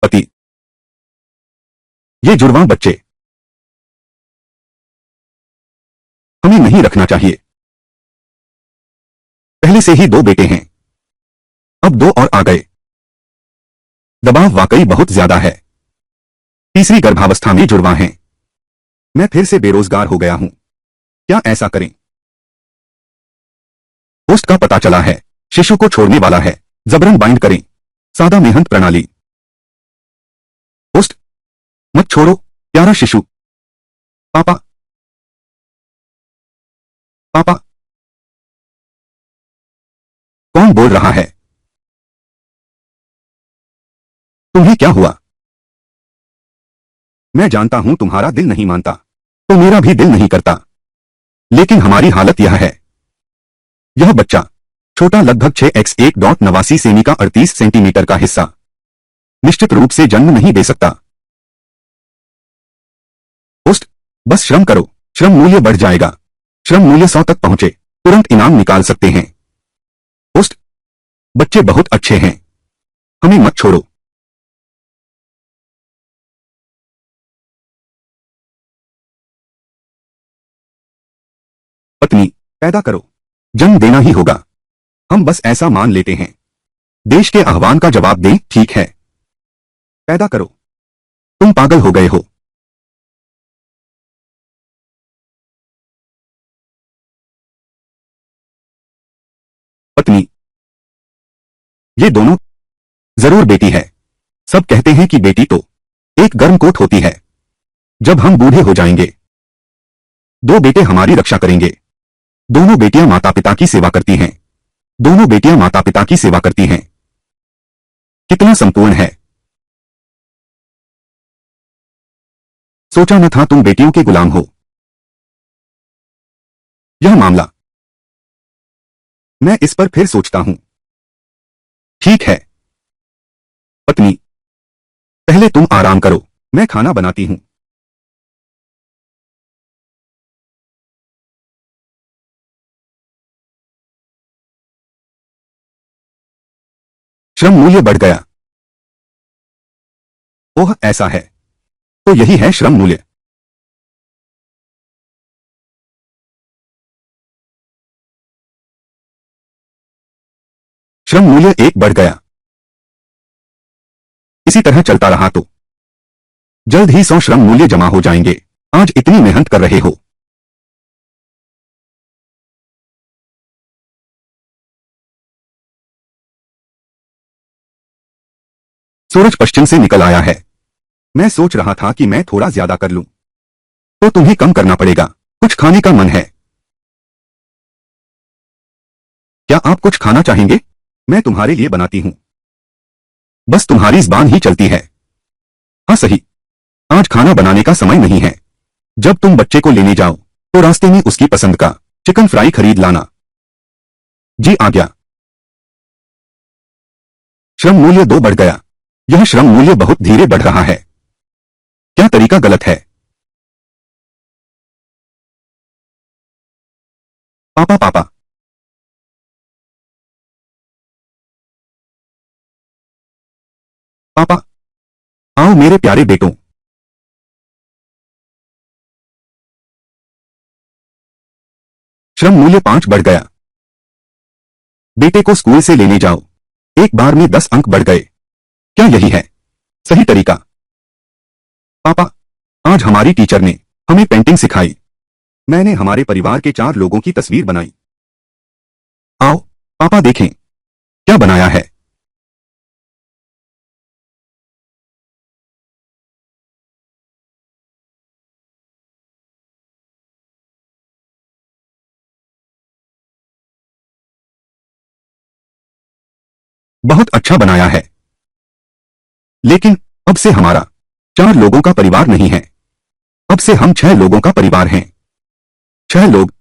पति। ये जुड़वां बच्चे हमें नहीं रखना चाहिए। पहले से ही 2 बेटे हैं, अब 2 और आ गए। दबाव वाकई बहुत ज्यादा है। तीसरी गर्भावस्था में जुड़वां हैं। मैं फिर से बेरोजगार हो गया हूं। क्या ऐसा करें? पोस्ट का पता चला है, शिशु को छोड़ने वाला है। जबरन बाइंड करें। सादा मेहनत प्रणाली। पोस्ट, मत छोड़ो प्यारा शिशु। पापा, पापा। कौन बोल रहा है? तुम्हें क्या हुआ? मैं जानता हूं तुम्हारा दिल नहीं मानता, तो मेरा भी दिल नहीं करता, लेकिन हमारी हालत यह है। यह बच्चा छोटा, लगभग 6x1.89 सेमी का 38 सेंटीमीटर का हिस्सा निश्चित रूप से जन्म नहीं दे सकता। पोस्ट, बस श्रम करो, श्रम मूल्य बढ़ जाएगा। श्रम मूल्य 100 तक पहुंचे, तुरंत इनाम निकाल सकते हैं। पोस्ट, बच्चे बहुत अच्छे हैं, हमें मत छोड़ो। पत्नी, पैदा करो, जन्म देना ही होगा। हम बस ऐसा मान लेते हैं। देश के आह्वान का जवाब दें, ठीक है, पैदा करो। तुम पागल हो गए हो। पत्नी, ये दोनों जरूर बेटी है। सब कहते हैं कि बेटी तो एक गर्म कोट होती है। जब हम बूढ़े हो जाएंगे, 2 बेटे हमारी रक्षा करेंगे। दोनों बेटियां माता पिता की सेवा करती हैं। दोनों बेटियां माता पिता की सेवा करती हैं। कितना संपूर्ण है। सोचा न था तुम बेटियों के गुलाम हो। यह मामला, मैं इस पर फिर सोचता हूं। ठीक है। पत्नी, पहले तुम आराम करो, मैं खाना बनाती हूं। श्रम मूल्य बढ़ गया। ओह, ऐसा है तो यही है श्रम मूल्य। श्रम मूल्य 1 बढ़ गया। इसी तरह चलता रहा तो जल्द ही 100 श्रम मूल्य जमा हो जाएंगे। आज इतनी मेहनत कर रहे हो। सूरज पश्चिम से निकल आया है। मैं सोच रहा था कि मैं थोड़ा ज्यादा कर लूं, तो तुम्हें कम करना पड़ेगा। कुछ खाने का मन है? क्या आप कुछ खाना चाहेंगे? मैं तुम्हारे लिए बनाती हूं। बस तुम्हारी ज़बान ही चलती है। हाँ सही, आज खाना बनाने का समय नहीं है। जब तुम बच्चे को लेने जाओ तो रास्ते में उसकी पसंद का चिकन फ्राई खरीद लाना। जी आज्ञा। श्रम मूल्य 2 बढ़ गया। यह श्रम मूल्य बहुत धीरे बढ़ रहा है। क्या तरीका गलत है? पापा, पापा। पापा, आओ मेरे प्यारे बेटों। श्रम मूल्य 5 बढ़ गया। बेटे को स्कूल से लेने जाओ। एक बार में 10 अंक बढ़ गए। क्या यही है सही तरीका? पापा, आज हमारी टीचर ने हमें पेंटिंग सिखाई। मैंने हमारे परिवार के 4 लोगों की तस्वीर बनाई। आओ पापा देखें क्या बनाया है। बहुत अच्छा बनाया है, लेकिन अब से हमारा 4 लोगों का परिवार नहीं है। अब से हम 6 लोगों का परिवार हैं। 6 लोग।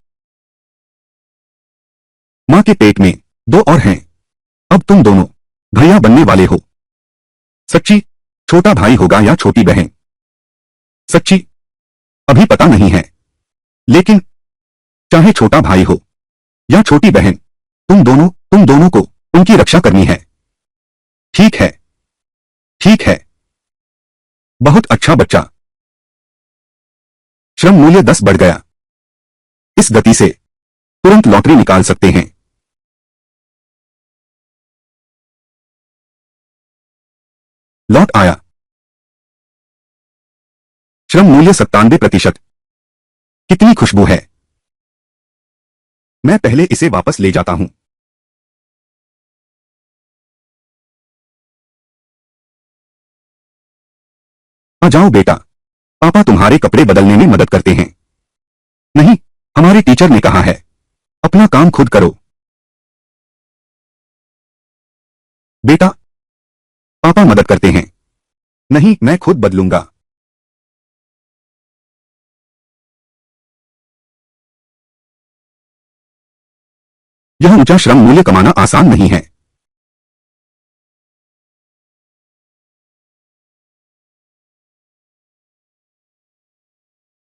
मां के पेट में 2 और हैं। अब तुम दोनों भैया बनने वाले हो। सच्ची? छोटा भाई होगा या छोटी बहन? सच्ची अभी पता नहीं है, लेकिन चाहे छोटा भाई हो या छोटी बहन, तुम दोनों को उनकी रक्षा करनी है। ठीक है, ठीक है। बहुत अच्छा बच्चा। श्रम मूल्य 10 बढ़ गया। इस गति से तुरंत लॉटरी निकाल सकते हैं। लौट आया। श्रम मूल्य 97%। कितनी खुशबू है। मैं पहले इसे वापस ले जाता हूं। आ जाओ बेटा, पापा तुम्हारे कपड़े बदलने में मदद करते हैं। नहीं, हमारे टीचर ने कहा है, अपना काम खुद करो। बेटा, पापा मदद करते हैं। नहीं, मैं खुद बदलूंगा। यह ऊंचा श्रम मूल्य कमाना आसान नहीं है।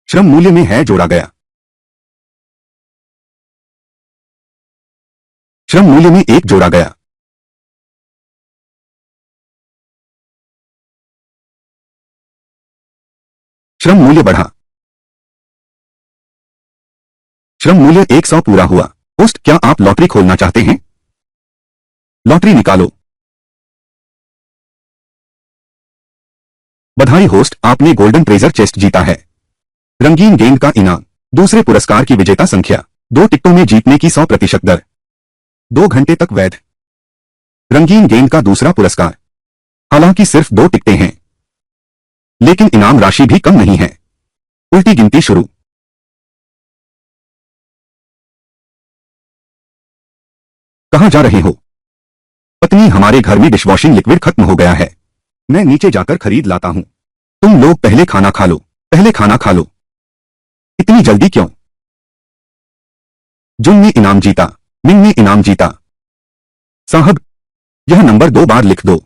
श्रम मूल्य में है जोड़ा गया। श्रम मूल्य में एक जोड़ा गया। श्रम मूल्य बढ़ा। श्रम मूल्य 100 पूरा हुआ। होस्ट, क्या आप लॉटरी खोलना चाहते हैं? लॉटरी निकालो। बधाई होस्ट, आपने गोल्डन ट्रेजर चेस्ट जीता है। रंगीन गेंद का इनाम। दूसरे पुरस्कार की विजेता संख्या। 2 टिकटों में जीतने की 100% दर। 2 घंटे तक वैध। रंगीन गेंद का दूसरा पुरस्कार। हालांकि सिर्फ 2 टिकटें हैं, लेकिन इनाम राशि भी कम नहीं है। उल्टी गिनती शुरू। कहां जा रहे हो? पत्नी, हमारे घर में डिशवॉशिंग लिक्विड खत्म हो गया है। मैं नीचे जाकर खरीद लाता हूं। तुम लोग पहले खाना खा लो। पहले खाना खा लो। इतनी जल्दी क्यों? जुन ने इनाम जीता। मिंग ने इनाम जीता। साहब, यह नंबर 2 बार लिख दो।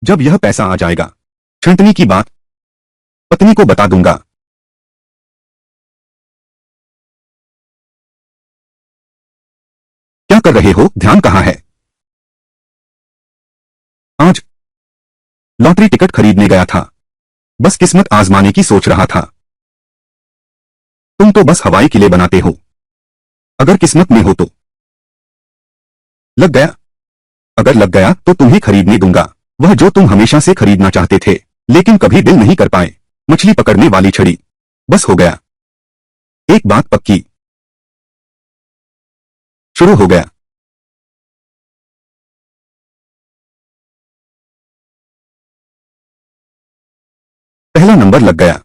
जब यह पैसा आ जाएगा, छंटनी की बात पत्नी को बता दूंगा। क्या कर रहे हो? ध्यान कहाँ है? आज लॉटरी टिकट खरीदने गया था। बस किस्मत आजमाने की सोच रहा था। तुम तो बस हवाई किले बनाते हो। अगर किस्मत में हो तो लग गया। अगर लग गया तो तुम्हें खरीदने दूंगा। वह जो तुम हमेशा से खरीदना चाहते थे, लेकिन कभी दिल नहीं कर पाए। मछली पकड़ने वाली छड़ी। बस हो गया। एक बात पक्की। शुरू हो गया। पहला नंबर लग गया।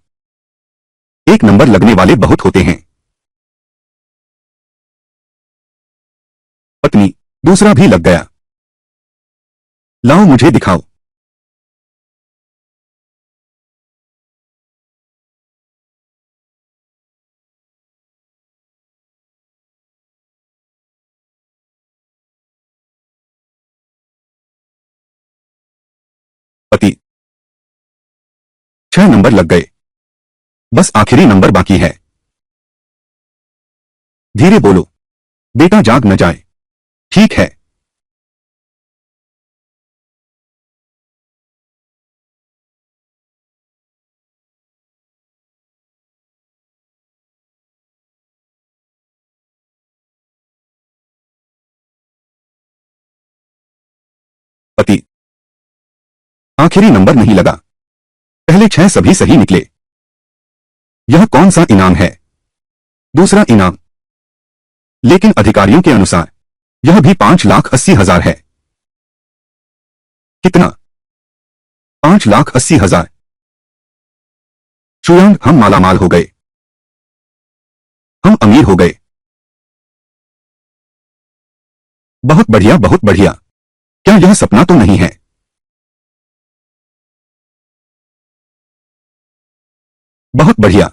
एक नंबर लगने वाले बहुत होते हैं। पत्नी, दूसरा भी लग गया। लाओ मुझे दिखाओ। पति, 6 नंबर लग गए। बस आखिरी नंबर बाकी है। धीरे बोलो, बेटा जाग न जाए। ठीक है। पति, आखिरी नंबर नहीं लगा। पहले 6 सभी सही निकले। यह कौन सा इनाम है? दूसरा इनाम। लेकिन अधिकारियों के अनुसार यह भी 5,80,000 है। कितना? 5,80,000। शुयांग, हम मालामाल हो गए। हम अमीर हो गए। बहुत बढ़िया, बहुत बढ़िया। क्या यह सपना तो नहीं है? बहुत बढ़िया।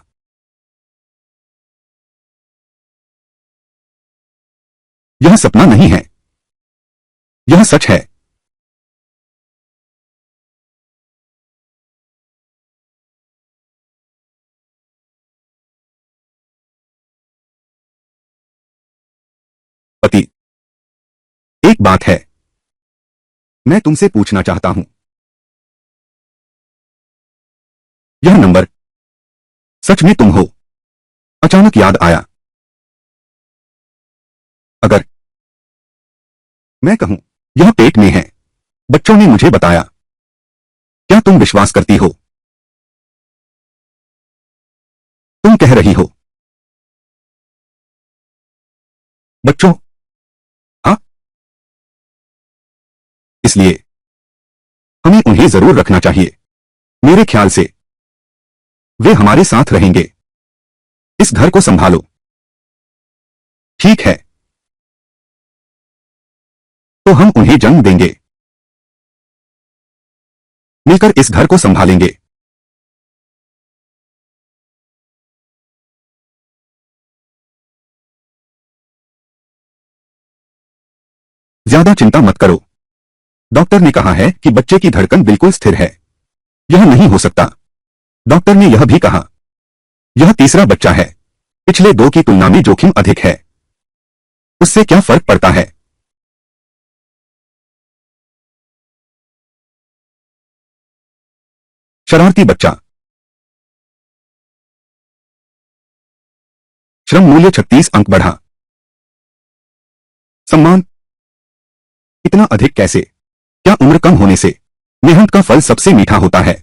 यह सपना नहीं है। यह सच है। पति, एक बात है, मैं तुमसे पूछना चाहता हूं। यह नंबर सच में तुम हो? अचानक याद आया। अगर मैं कहूं यह पेट में है, बच्चों ने मुझे बताया, क्या तुम विश्वास करती हो? तुम कह रही हो बच्चों? हाँ, इसलिए हमें उन्हें जरूर रखना चाहिए। मेरे ख्याल से वे हमारे साथ रहेंगे। इस घर को संभालो। ठीक है, तो हम उन्हें जन्म देंगे, मिलकर इस घर को संभालेंगे। ज्यादा चिंता मत करो। डॉक्टर ने कहा है कि बच्चे की धड़कन बिल्कुल स्थिर है। यह नहीं हो सकता। डॉक्टर ने यह भी कहा, यह तीसरा बच्चा है। पिछले दो की तुलना में जोखिम अधिक है। उससे क्या फर्क पड़ता है? शरारती बच्चा। श्रम मूल्य 36 अंक बढ़ा। सम्मान इतना अधिक कैसे? क्या उम्र कम होने से मेहनत का फल सबसे मीठा होता है?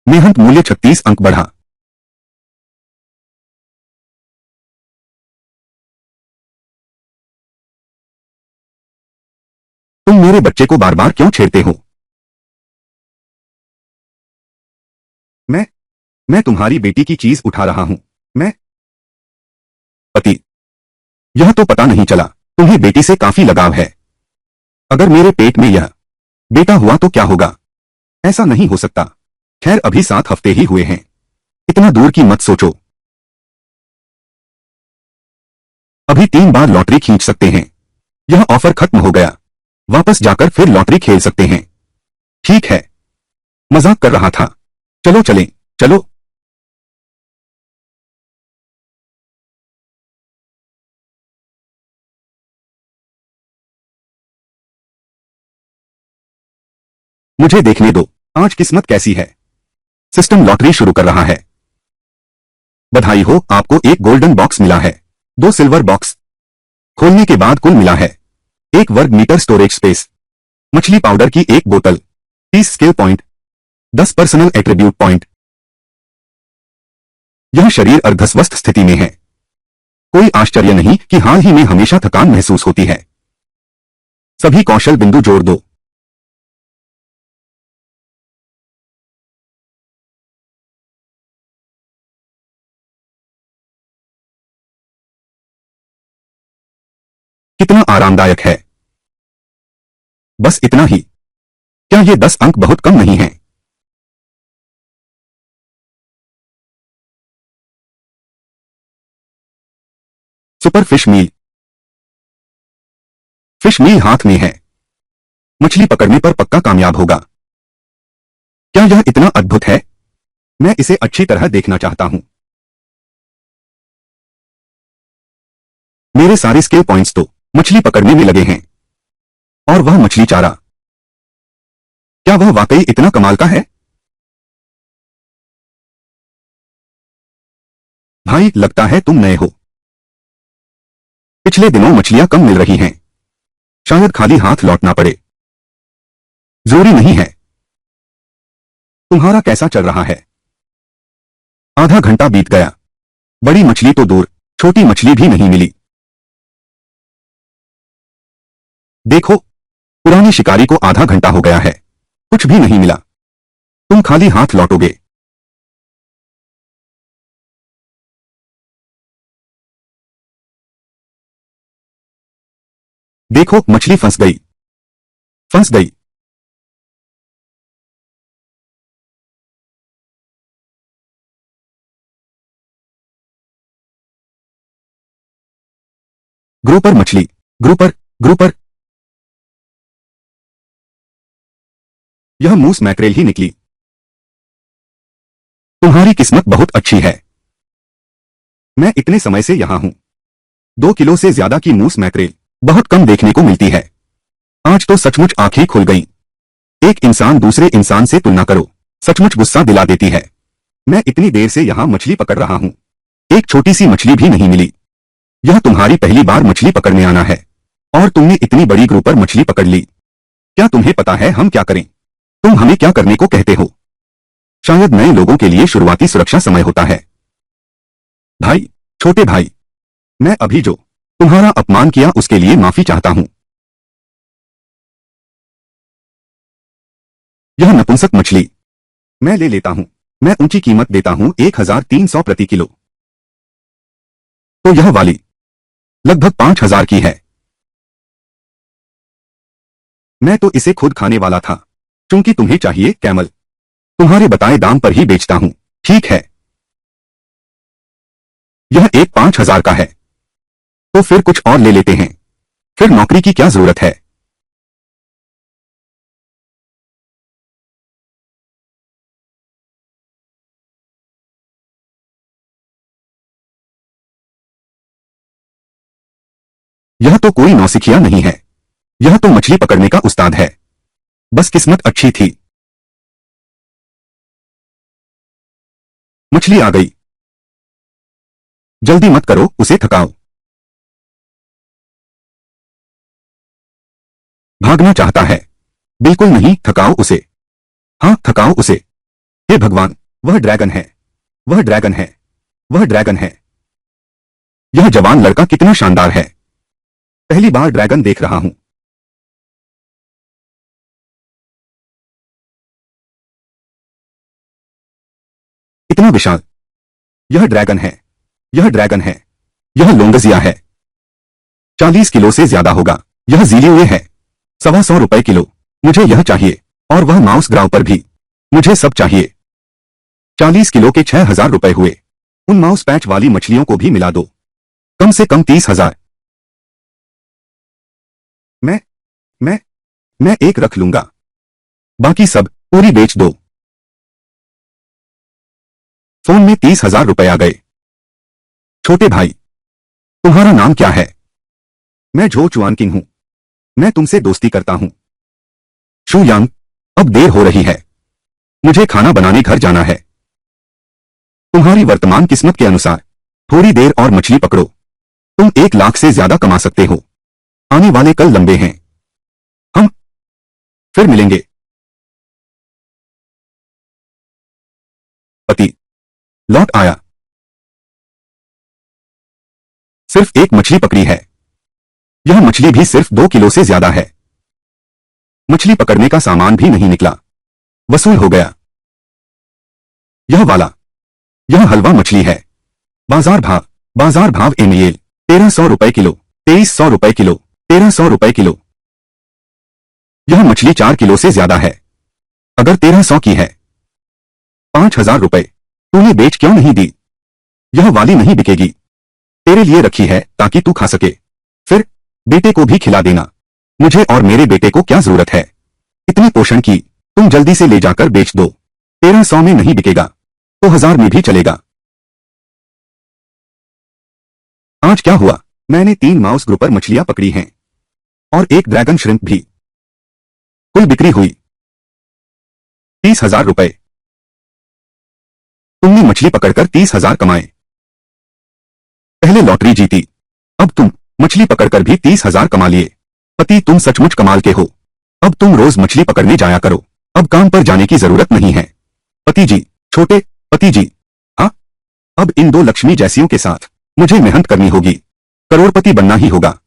मेहनत मूल्य 36 अंक बढ़ा। तुम मेरे बच्चे को बार बार क्यों छेड़ते हो? मैं मैं तुम्हारी बेटी की चीज उठा रहा हूं। मैं पति, यह तो पता नहीं चला तुम्हें बेटी से काफी लगाव है। अगर मेरे पेट में यह बेटा हुआ तो क्या होगा? ऐसा नहीं हो सकता। खैर अभी 7 हफ्ते ही हुए हैं। इतना दूर की मत सोचो। अभी 3 बार लॉटरी खींच सकते हैं। यह ऑफर खत्म हो गया। वापस जाकर फिर लॉटरी खेल सकते हैं। ठीक है, मजाक कर रहा था। चलो चलें, चलो। मुझे देखने दो, आज किस्मत कैसी है। सिस्टम लॉटरी शुरू कर रहा है। बधाई हो, आपको एक गोल्डन बॉक्स मिला है। 2 सिल्वर बॉक्स खोलने के बाद कुल मिला है 1 वर्ग मीटर स्टोरेज स्पेस, मछली पाउडर की 1 बोतल, 30 skill point, 10 personal attribute point. यह शरीर अर्धस्वस्थ स्थिति में है। कोई आश्चर्य नहीं कि हाल ही में हमेशा थकान महसूस होती है। सभी कौशल बिंदु जोड़ दो। कितना आरामदायक है। बस इतना ही। क्या ये 10 अंक बहुत कम नहीं है? सुपर फिश मील हाथ में है। मछली पकड़ने पर पक्का कामयाब होगा। क्या यह इतना अद्भुत है? मैं इसे अच्छी तरह देखना चाहता हूं। मेरे सारे स्किल पॉइंट्स तो मछली पकड़ने में लगे हैं। और वह मछली चारा, क्या वह वाकई इतना कमाल का है? भाई लगता है तुम नए हो। पिछले दिनों मछलियां कम मिल रही हैं। शायद खाली हाथ लौटना पड़े। जरूरी नहीं है। तुम्हारा कैसा चल रहा है? आधा घंटा बीत गया। बड़ी मछली तो दूर, छोटी मछली भी नहीं मिली। देखो, पुराने शिकारी को आधा घंटा हो गया है, कुछ भी नहीं मिला। तुम खाली हाथ लौटोगे। देखो मछली फंस गई। फंस गई। ग्रुपर मछली, ग्रुपर, ग्रुपर। यह मूस मैक्रेल ही निकली। तुम्हारी किस्मत बहुत अच्छी है। मैं इतने समय से यहां हूं। 2 किलो से ज्यादा की मूस मैक्रेल बहुत कम देखने को मिलती है। आज तो सचमुच आंखें खुल गईं। एक इंसान दूसरे इंसान से तुलना करो, सचमुच गुस्सा दिला देती है। मैं इतनी देर से यहां मछली पकड़ रहा हूं, एक छोटी सी मछली भी नहीं मिली। यह तुम्हारी पहली बार मछली पकड़ने आना है और तुमने इतनी बड़ी ग्रुपर मछली पकड़ ली। क्या तुम्हें पता है हम क्या करें? तुम हमें क्या करने को कहते हो? शायद नए लोगों के लिए शुरुआती सुरक्षा समय होता है। भाई, छोटे भाई, मैं अभी जो तुम्हारा अपमान किया उसके लिए माफी चाहता हूं। यह नपुंसक मछली मैं ले लेता हूं। मैं ऊंची कीमत देता हूं, 1300 प्रति किलो। तो यह वाली लगभग 5000 की है। मैं तो इसे खुद खाने वाला था, क्योंकि तुम्हें चाहिए कैमल। तुम्हारे बताए दाम पर ही बेचता हूं, ठीक है? यह एक 5000 का है। तो फिर कुछ और ले लेते हैं। फिर नौकरी की क्या जरूरत है? यह तो कोई नौसिखिया नहीं है, यह तो मछली पकड़ने का उस्ताद है। बस किस्मत अच्छी थी। मछली आ गई। जल्दी मत करो, उसे थकाओ। भागना चाहता है। बिल्कुल नहीं, थकाओ उसे। हाँ, थकाओ उसे। हे भगवान, वह ड्रैगन है, वह ड्रैगन है, वह ड्रैगन है। यह जवान लड़का कितना शानदार है। पहली बार ड्रैगन देख रहा हूं। इतना विशाल। यह ड्रैगन है, यह ड्रैगन है। यह लोंगजिया है। 40 किलो से ज्यादा होगा। यह जीले हुए है। 125 रुपए किलो। मुझे यह चाहिए, और वह माउस ग्राउपर भी। मुझे सब चाहिए। 40 किलो के 6000 रुपए हुए। उन माउस पैच वाली मछलियों को भी मिला दो। कम से कम 30,000। मैं मैं मैं एक रख लूंगा, बाकी सब पूरी बेच दो। फोन में 30,000 रुपए आ गए। छोटे भाई, तुम्हारा नाम क्या है? मैं झो चुआन किंग हूं। मैं तुमसे दोस्ती करता हूं। शू यांग, अब देर हो रही है। मुझे खाना बनाने घर जाना है। तुम्हारी वर्तमान किस्मत के अनुसार थोड़ी देर और मछली पकड़ो। तुम 1 लाख से ज्यादा कमा सकते हो। आने वाले कल लंबे हैं। हम फिर मिलेंगे। पति लौट आया। सिर्फ एक मछली पकड़ी है। यह मछली भी सिर्फ 2 किलो से ज्यादा है। मछली पकड़ने का सामान भी नहीं निकला। वसूल हो गया। यह वाला, यह हलवा मछली है। बाजार भाव एमएल 1300 रुपए किलो, 2300 रुपए किलो, 1300 रुपए किलो। यह मछली 4 किलो से ज्यादा है। अगर 1300 की है, 5000 रुपए। तूने बेच क्यों नहीं दी? यह वाली नहीं बिकेगी। तेरे लिए रखी है ताकि तू खा सके। फिर बेटे को भी खिला देना। मुझे और मेरे बेटे को क्या जरूरत है इतनी पोषण की? तुम जल्दी से ले जाकर बेच दो। 1300 में नहीं बिकेगा तो 1000 में भी चलेगा। आज क्या हुआ? मैंने 3 माउस ग्रुपर मछलियां पकड़ी हैं और एक ड्रैगन श्रिम्प भी। कुल बिक्री हुई 30,000 रुपए। तुमने मछली पकड़कर 30,000 कमाए। पहले लॉटरी जीती, अब तुम मछली पकड़कर भी 30,000 कमा लिए। पति, तुम सचमुच कमाल के हो। अब तुम रोज मछली पकड़ने जाया करो। अब काम पर जाने की जरूरत नहीं है। पति जी, छोटे पति जी। हाँ, अब इन 2 लक्ष्मी जैसियों के साथ मुझे मेहनत करनी होगी। करोड़पति बनना ही होगा।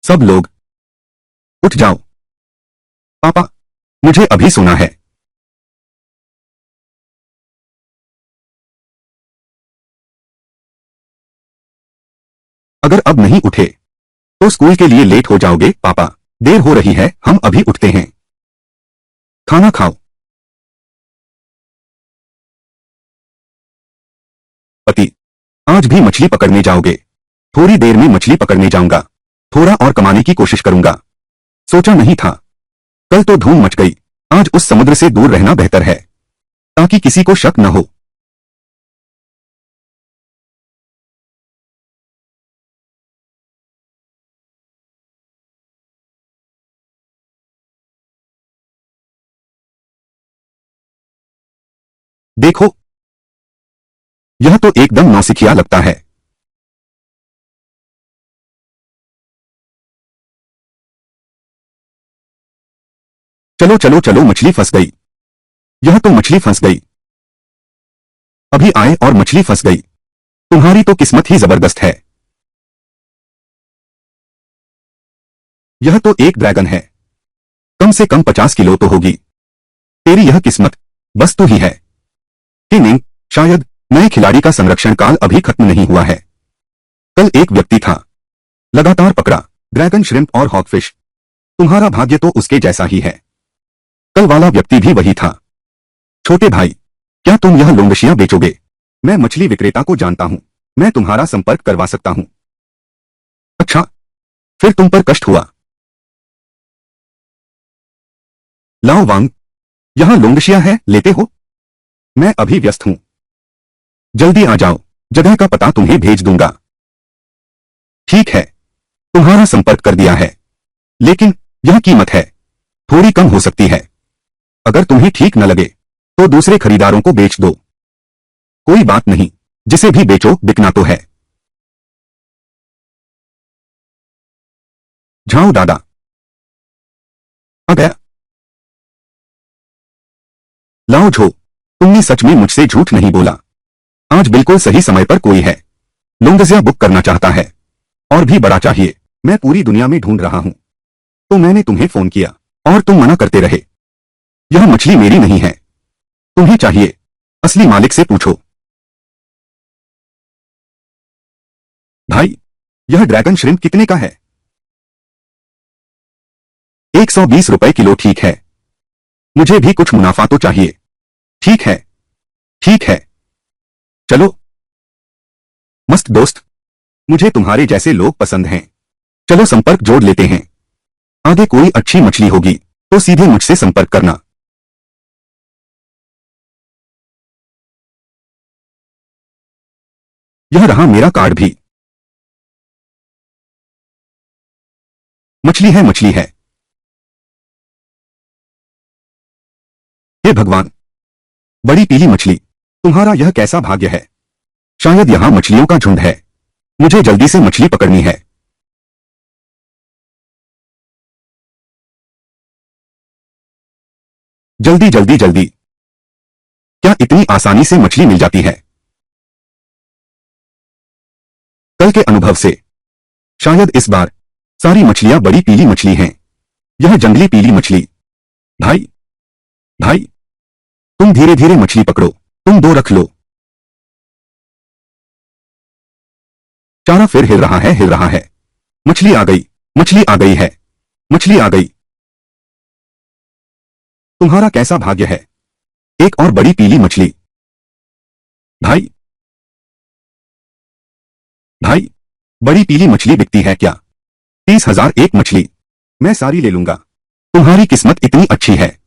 सब लोग उठ जाओ। पापा, मुझे अभी सोना है। अगर अब नहीं उठे तो स्कूल के लिए लेट हो जाओगे। पापा, देर हो रही है, हम अभी उठते हैं। खाना खाओ। पति, आज भी मछली पकड़ने जाओगे? थोड़ी देर में मछली पकड़ने जाऊंगा। थोड़ा और कमाने की कोशिश करूंगा। सोचा नहीं था। कल तो धूम मच गई। आज उस समुद्र से दूर रहना बेहतर है, ताकि किसी को शक न हो। देखो, यह तो एकदम नौसिखिया लगता है। चलो चलो चलो, मछली फंस गई। यह तो मछली फंस गई। अभी आए और मछली फंस गई। तुम्हारी तो किस्मत ही जबरदस्त है। यह तो एक ड्रैगन है। कम से कम 50 किलो तो होगी। तेरी यह किस्मत बस तू ही है। कि नहीं, शायद नए खिलाड़ी का संरक्षण काल अभी खत्म नहीं हुआ है। कल एक व्यक्ति था, लगातार पकड़ा ड्रैगन श्रिम्प और हॉगफिश। तुम्हारा भाग्य तो उसके जैसा ही है। कल वाला व्यक्ति भी वही था। छोटे भाई, क्या तुम यह लोंगशियां बेचोगे? मैं मछली विक्रेता को जानता हूं, मैं तुम्हारा संपर्क करवा सकता हूं। अच्छा, फिर तुम पर कष्ट हुआ। लाओ वांग, यहां लोंगशिया है, लेते हो? मैं अभी व्यस्त हूं। जल्दी आ जाओ, जगह का पता तुम्हें भेज दूंगा। ठीक है, तुम्हारा संपर्क कर दिया है। लेकिन यह कीमत है, थोड़ी कम हो सकती है। अगर तुम्हें ठीक न लगे तो दूसरे खरीदारों को बेच दो। कोई बात नहीं, जिसे भी बेचो बिकना तो है। झाओ दादा, आ गया। लाओ झो, तुमने सच में मुझसे झूठ नहीं बोला। आज बिल्कुल सही समय पर कोई है, लोंगजिया बुक करना चाहता है। और भी बड़ा चाहिए। मैं पूरी दुनिया में ढूंढ रहा हूं, तो मैंने तुम्हें फोन किया और तुम मना करते रहे। यह मछली मेरी नहीं है, तुम्हें चाहिए। असली मालिक से पूछो। भाई, यह ड्रैगन श्रिम्प कितने का है? 120 रुपए किलो। ठीक है, मुझे भी कुछ मुनाफा तो चाहिए। ठीक है, ठीक है। चलो। मस्त दोस्त, मुझे तुम्हारे जैसे लोग पसंद हैं। चलो संपर्क जोड़ लेते हैं। आगे कोई अच्छी मछली होगी तो सीधे मुझसे संपर्क करना। यह रहा मेरा कार्ड भी। मछली है, मछली है। हे भगवान, बड़ी पीली मछली। तुम्हारा यह कैसा भाग्य है। शायद यहां मछलियों का झुंड है। मुझे जल्दी से मछली पकड़नी है। जल्दी जल्दी जल्दी। क्या इतनी आसानी से मछली मिल जाती है? कल के अनुभव से शायद इस बार सारी मछलियां बड़ी पीली मछली हैं। यह जंगली पीली मछली। भाई, भाई, तुम धीरे धीरे मछली पकड़ो। तुम दो रख लो। चारा फिर हिल रहा है, हिल रहा है। मछली आ गई, मछली आ गई है। मछली आ गई। तुम्हारा कैसा भाग्य है। एक और बड़ी पीली मछली। भाई, भाई, बड़ी पीली मछली बिकती है क्या? 30,000 एक मछली। मैं सारी ले लूंगा। तुम्हारी किस्मत इतनी अच्छी है।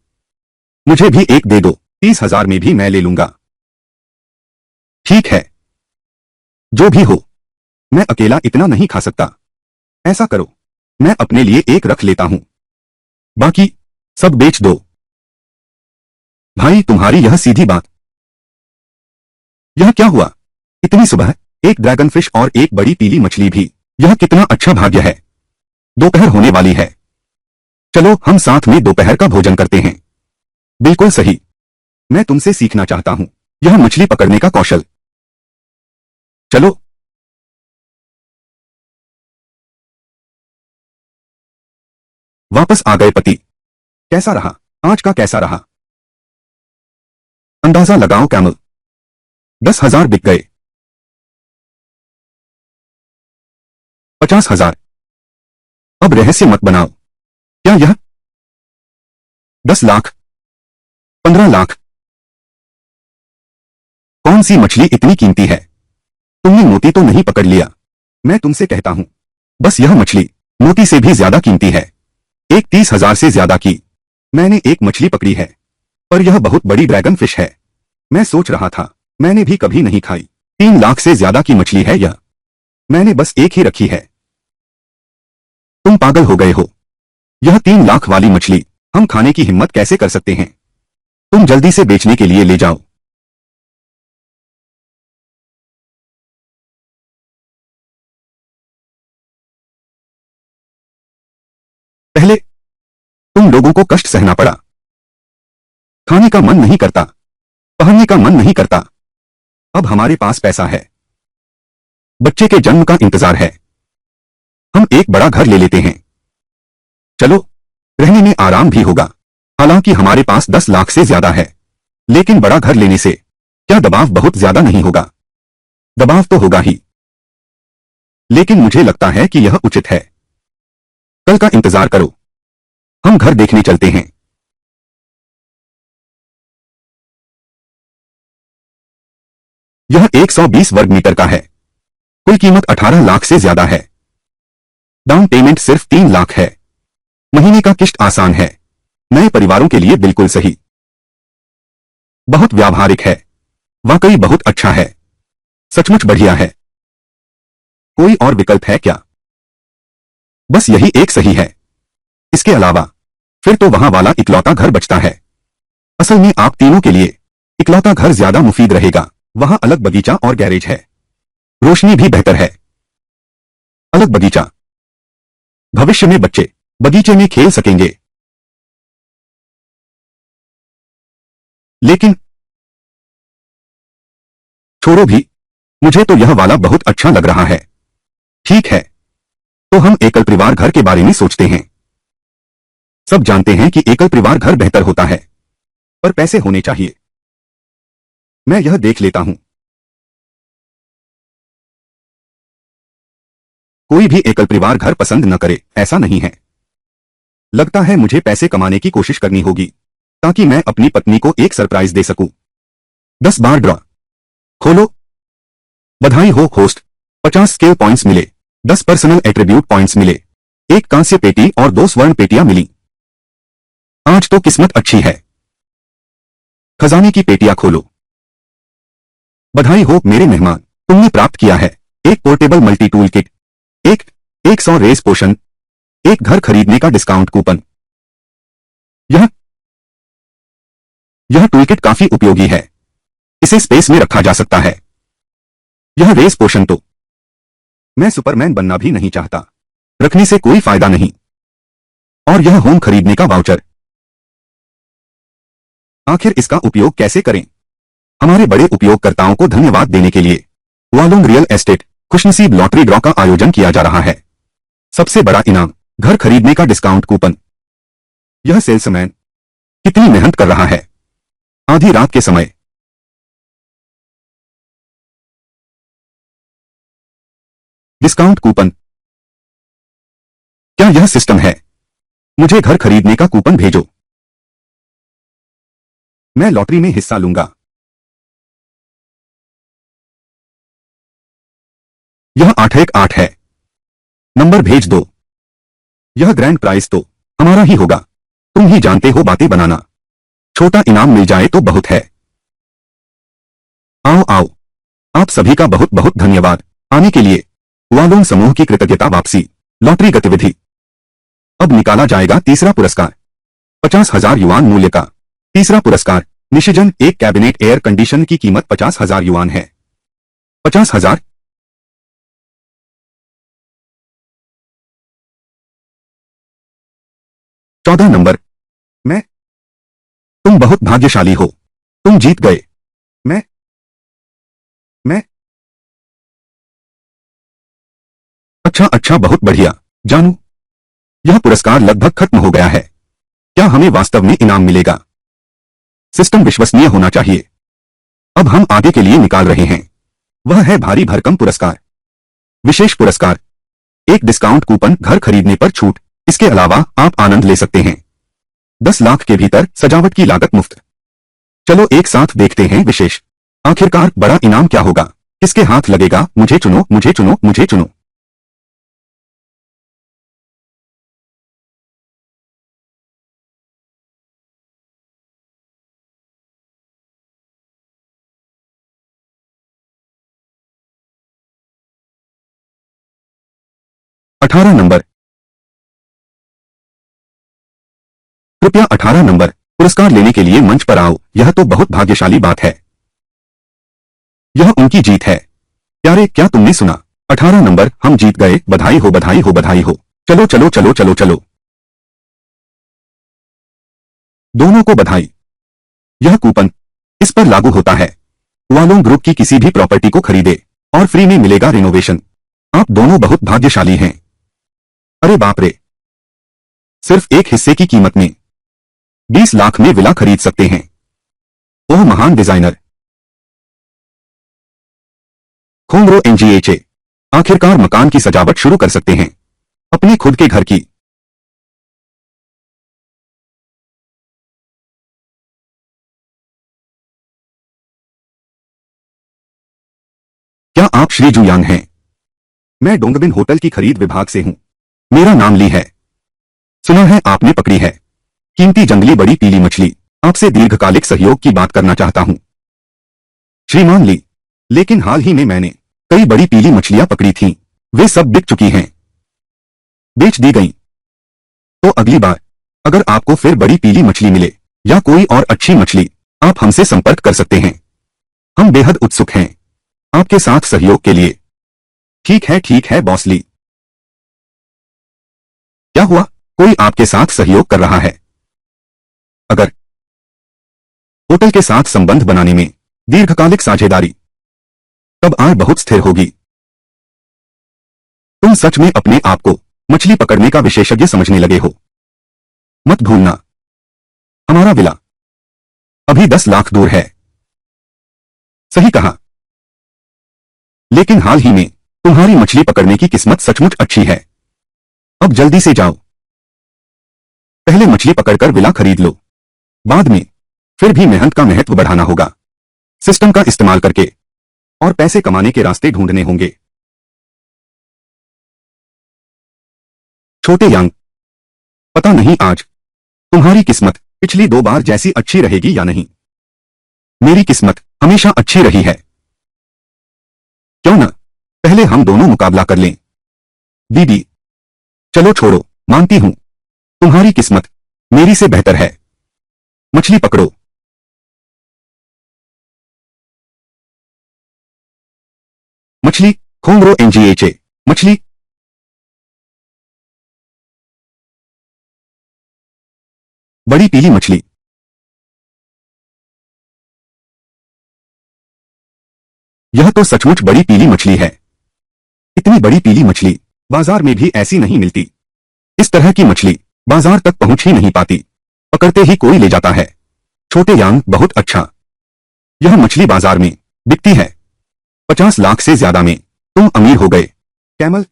मुझे भी एक दे दो। 30,000 में भी मैं ले लूंगा। ठीक है, जो भी हो। मैं अकेला इतना नहीं खा सकता। ऐसा करो, मैं अपने लिए एक रख लेता हूं, बाकी सब बेच दो। भाई, तुम्हारी यह सीधी बात। यह क्या हुआ? इतनी सुबह एक ड्रैगन फिश और एक बड़ी पीली मछली भी। यह कितना अच्छा भाग्य है। दोपहर होने वाली है। चलो हम साथ में दोपहर का भोजन करते हैं। बिल्कुल सही। मैं तुमसे सीखना चाहता हूं यह मछली पकड़ने का कौशल। चलो। वापस आ गए पति। कैसा रहा आज का, कैसा रहा? अंदाजा लगाओ कैमल। 10,000 बिक गए। 50,000। अब रहस्य मत बनाओ। क्या यह 10 लाख? 15 लाख? कौन सी मछली इतनी कीमती है? तुमने मोती तो नहीं पकड़ लिया? मैं तुमसे कहता हूं, बस यह मछली मोती से भी ज्यादा कीमती है। एक 30,000 से ज्यादा की। मैंने एक मछली पकड़ी है, पर यह बहुत बड़ी ड्रैगन फिश है। मैं सोच रहा था, मैंने भी कभी नहीं खाई। 3 लाख से ज्यादा की मछली है यह। मैंने बस एक ही रखी है। तुम पागल हो गए हो। यह 3 लाख वाली मछली हम खाने की हिम्मत कैसे कर सकते हैं? तुम जल्दी से बेचने के लिए ले जाओ। पहले तुम लोगों को कष्ट सहना पड़ा। खाने का मन नहीं करता, पहनने का मन नहीं करता। अब हमारे पास पैसा है, बच्चे के जन्म का इंतजार है। हम एक बड़ा घर ले लेते हैं। चलो, रहने में आराम भी होगा। हालांकि हमारे पास 10 लाख से ज्यादा है, लेकिन बड़ा घर लेने से क्या दबाव बहुत ज्यादा नहीं होगा? दबाव तो होगा ही, लेकिन मुझे लगता है कि यह उचित है। कल का इंतजार करो, हम घर देखने चलते हैं। यह 120 वर्ग मीटर का है। कुल कीमत 18 लाख से ज्यादा है। डाउन पेमेंट सिर्फ 3 लाख है। महीने का किश्त आसान है। नए परिवारों के लिए बिल्कुल सही। बहुत व्यावहारिक है। वाकई बहुत अच्छा है। सचमुच बढ़िया है। कोई और विकल्प है क्या? बस यही एक सही है। इसके अलावा फिर तो वहां वाला इकलौता घर बचता है। असल में आप तीनों के लिए इकलौता घर ज्यादा मुफीद रहेगा। वहां अलग बगीचा और गैरेज है। रोशनी भी बेहतर है। अलग बगीचा। भविष्य में बच्चे बगीचे में खेल सकेंगे। लेकिन छोड़ो भी, मुझे तो यह वाला बहुत अच्छा लग रहा है। ठीक है, तो हम एकल परिवार घर के बारे में सोचते हैं। सब जानते हैं कि एकल परिवार घर बेहतर होता है, पर पैसे होने चाहिए। मैं यह देख लेता हूं। कोई भी एकल परिवार घर पसंद न करे, ऐसा नहीं है। लगता है मुझे पैसे कमाने की कोशिश करनी होगी, ताकि मैं अपनी पत्नी को एक सरप्राइज दे सकूं। 10 बार ड्रॉ खोलो। बधाई हो होस्ट, 50 स्केल पॉइंट्स मिले, 10 पर्सनल एट्रीब्यूट पॉइंट्स मिले, एक कांस्य पेटी और 2 स्वर्ण पेटियां मिली। आज तो किस्मत अच्छी है। खजाने की पेटियां खोलो। बधाई हो मेरे मेहमान, तुमने प्राप्त किया है एक पोर्टेबल मल्टी टूल किट, एक 100 रेस पोशन, एक घर खरीदने का डिस्काउंट कूपन। यह यह टूलकिट काफी उपयोगी है। इसे स्पेस में रखा जा सकता है। यह रेस पोशन तो मैं सुपरमैन बनना भी नहीं चाहता। रखने से कोई फायदा नहीं। और यह होम खरीदने का वाउचर। आखिर इसका उपयोग कैसे करें? हमारे बड़े उपयोगकर्ताओं को धन्यवाद देने के लिए वालोंग रियल एस्टेट खुशनसीब लॉटरी ड्रॉ का आयोजन किया जा रहा है। सबसे बड़ा इनाम घर खरीदने का डिस्काउंट कूपन। यह सेल्समैन कितनी मेहनत कर रहा है। आधी रात के समय डिस्काउंट कूपन। क्या यह सिस्टम है? मुझे घर खरीदने का कूपन भेजो। मैं लॉटरी में हिस्सा लूंगा। यह 818 है। नंबर भेज दो। यह ग्रैंड प्राइज तो हमारा ही होगा। तुम ही जानते हो बातें बनाना। छोटा इनाम मिल जाए तो बहुत है। आओ आओ, आप सभी का बहुत बहुत धन्यवाद आने के लिए। वालोन समूह की कृतज्ञता वापसी। लॉटरी गतिविधि। अब निकाला जाएगा तीसरा पुरस्कार। 50,000 युआन मूल्य का तीसरा पुरस्कार निशिजन एक कैबिनेट एयर कंडीशन की कीमत 50,000 युआन है। 50,000। चौदह नंबर। मैं तुम बहुत भाग्यशाली हो। तुम जीत गए। मैं मैं अच्छा अच्छा, बहुत बढ़िया। जानू, यह पुरस्कार लगभग खत्म हो गया है। क्या हमें वास्तव में इनाम मिलेगा? सिस्टम विश्वसनीय होना चाहिए। अब हम आगे के लिए निकाल रहे हैं। वह है भारी भरकम पुरस्कार। विशेष पुरस्कार एक डिस्काउंट कूपन घर खरीदने पर छूट। इसके अलावा आप आनंद ले सकते हैं 10 लाख के भीतर सजावट की लागत मुफ्त। चलो एक साथ देखते हैं विशेष। आखिरकार बड़ा इनाम क्या होगा? किसके हाथ लगेगा? मुझे चुनो, मुझे चुनो, मुझे चुनो। 18 नंबर। कृपया 18 नंबर पुरस्कार लेने के लिए मंच पर आओ। यह तो बहुत भाग्यशाली बात है। यह उनकी जीत है। प्यारे, क्या तुमने सुना? 18 नंबर, हम जीत गए। बधाई हो, बधाई हो, बधाई हो। चलो चलो चलो चलो चलो। दोनों को बधाई। यह कूपन इस पर लागू होता है। वालोंग ग्रुप की किसी भी प्रॉपर्टी को खरीदे और फ्री में मिलेगा रिनोवेशन। आप दोनों बहुत भाग्यशाली हैं। अरे बाप रे! सिर्फ एक हिस्से की कीमत में 20 लाख में विला खरीद सकते हैं। ओह महान डिजाइनर खोंगरो एनजीएचए, आखिरकार मकान की सजावट शुरू कर सकते हैं, अपने खुद के घर की। क्या आप श्री जुयांग हैं? मैं डोंगबिन होटल की खरीद विभाग से हूं। मेरा नाम ली है। सुना है आपने पकड़ी है कीमती जंगली बड़ी पीली मछली। आपसे दीर्घकालिक सहयोग की बात करना चाहता हूं श्रीमान ली। लेकिन हाल ही में मैंने कई बड़ी पीली मछलियां पकड़ी थीं। वे सब बिक चुकी हैं, बेच दी गईं। तो अगली बार अगर आपको फिर बड़ी पीली मछली मिले या कोई और अच्छी मछली, आप हमसे संपर्क कर सकते हैं। हम बेहद उत्सुक हैं आपके साथ सहयोग के लिए। ठीक है बॉस ली। क्या हुआ? कोई आपके साथ सहयोग कर रहा है? अगर होटल के साथ संबंध बनाने में दीर्घकालिक साझेदारी, तब आय बहुत स्थिर होगी। तुम सच में अपने आप को मछली पकड़ने का विशेषज्ञ समझने लगे हो। मत भूलना, हमारा विला अभी 10 लाख दूर है। सही कहा। लेकिन हाल ही में तुम्हारी मछली पकड़ने की किस्मत सचमुच अच्छी है। अब जल्दी से जाओ। पहले मछली पकड़कर विला खरीद लो। बाद में फिर भी मेहनत का महत्व बढ़ाना होगा। सिस्टम का इस्तेमाल करके और पैसे कमाने के रास्ते ढूंढने होंगे। छोटे यांग, पता नहीं आज तुम्हारी किस्मत पिछली 2 बार जैसी अच्छी रहेगी या नहीं। मेरी किस्मत हमेशा अच्छी रही है। क्यों न पहले हम दोनों मुकाबला कर लें। दीदी, चलो छोड़ो, मानती हूं तुम्हारी किस्मत मेरी से बेहतर है। मछली पकड़ो। मछली खोंगरो एनजीएचए, मछली। बड़ी पीली मछली। यह तो सचमुच बड़ी पीली मछली है। इतनी बड़ी पीली मछली बाजार में भी ऐसी नहीं मिलती। इस तरह की मछली बाजार तक पहुंच ही नहीं पाती। पकड़ते ही कोई ले जाता है। छोटे यांग, बहुत अच्छा। यह मछली बाजार में बिकती है 50 लाख से ज्यादा में। तुम अमीर हो गए। कैमल,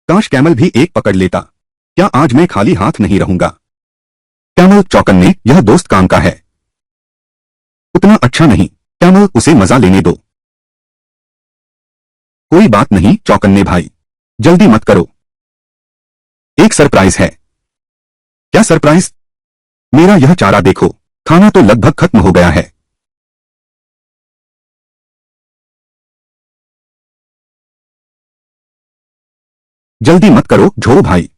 काश कैमल भी एक पकड़ लेता। क्या आज मैं खाली हाथ नहीं रहूंगा? कैमल चौकन्ने, यह दोस्त काम का है। उतना अच्छा नहीं। कैमल, उसे मजा लेने दो। कोई बात नहीं चौकन्ने भाई, जल्दी मत करो। एक सरप्राइज है। क्या सरप्राइज? मेरा यह चारा देखो, खाना तो लगभग खत्म हो गया है। जल्दी मत करो झोड़ो भाई,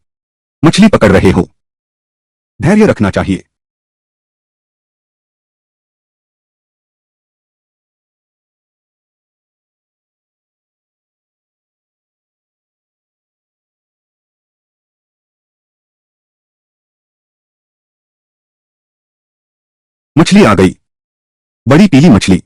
मछली पकड़ रहे हो, धैर्य रखना चाहिए। मछली आ गई, बड़ी पीली मछली।